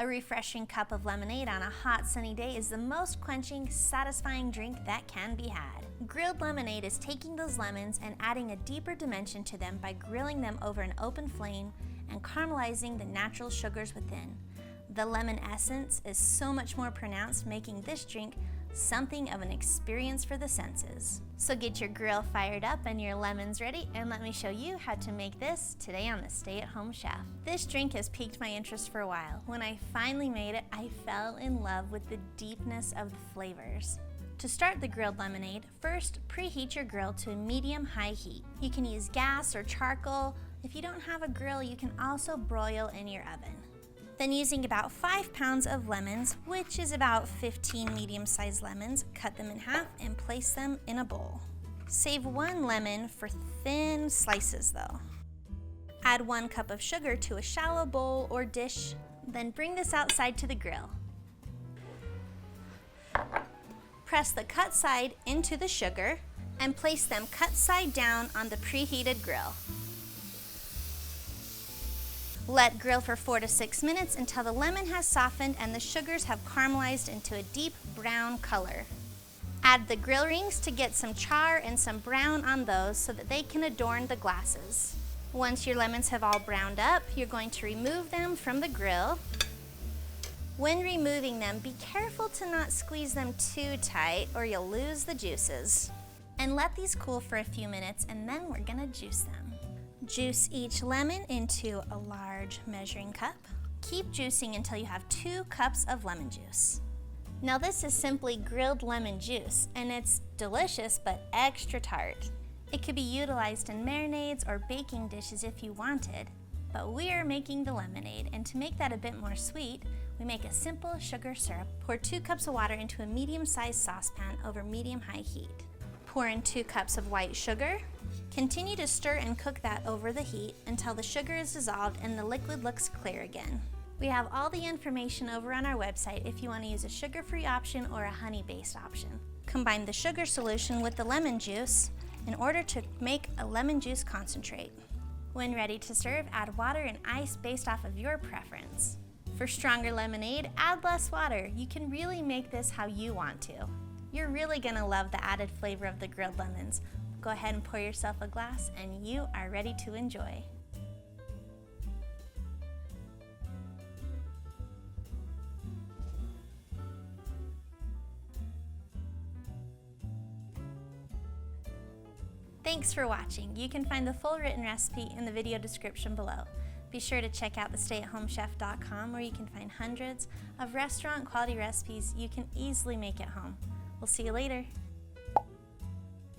A refreshing cup of lemonade on a hot, sunny day is the most quenching, satisfying drink that can be had. Grilled lemonade is taking those lemons and adding a deeper dimension to them by grilling them over an open flame and caramelizing the natural sugars within. The lemon essence is so much more pronounced, making this drink something of an experience for the senses. So get your grill fired up and your lemons ready, and let me show you how to make this today on the Stay at Home Chef. This drink has piqued my interest for a while. When I finally made it, I fell in love with the deepness of the flavors. To start the grilled lemonade, first preheat your grill to a medium-high heat. You can use gas or charcoal. If you don't have a grill, you can also broil in your oven. Then using about 5 pounds of lemons, which is about 15 medium-sized lemons, cut them in half and place them in a bowl. Save 1 lemon for thin slices though. Add 1 cup of sugar to a shallow bowl or dish, then bring this outside to the grill. Press the cut side into the sugar and place them cut side down on the preheated grill. Let grill for 4 to 6 minutes until the lemon has softened and the sugars have caramelized into a deep brown color. Add the grill rings to get some char and some brown on those so that they can adorn the glasses. Once your lemons have all browned up, you're going to remove them from the grill. When removing them, be careful to not squeeze them too tight or you'll lose the juices. And let these cool for a few minutes, and then we're gonna juice them. Juice each lemon into a large measuring cup. Keep juicing until you have 2 cups of lemon juice. Now this is simply grilled lemon juice, and it's delicious but extra tart. It could be utilized in marinades or baking dishes if you wanted, but we're making the lemonade, and to make that a bit more sweet, we make a simple sugar syrup. Pour 2 cups of water into a medium-sized saucepan over medium-high heat. Pour in 2 cups of white sugar. Continue to stir and cook that over the heat until the sugar is dissolved and the liquid looks clear again. We have all the information over on our website if you want to use a sugar-free option or a honey-based option. Combine the sugar solution with the lemon juice in order to make a lemon juice concentrate. When ready to serve, add water and ice based off of your preference. For stronger lemonade, add less water. You can really make this how you want to. You're really gonna love the added flavor of the grilled lemons. Go ahead and pour yourself a glass and you are ready to enjoy. Thanks for watching. You can find the full written recipe in the video description below. Be sure to check out thestayathomechef.com where you can find hundreds of restaurant quality recipes you can easily make at home. We'll see you later.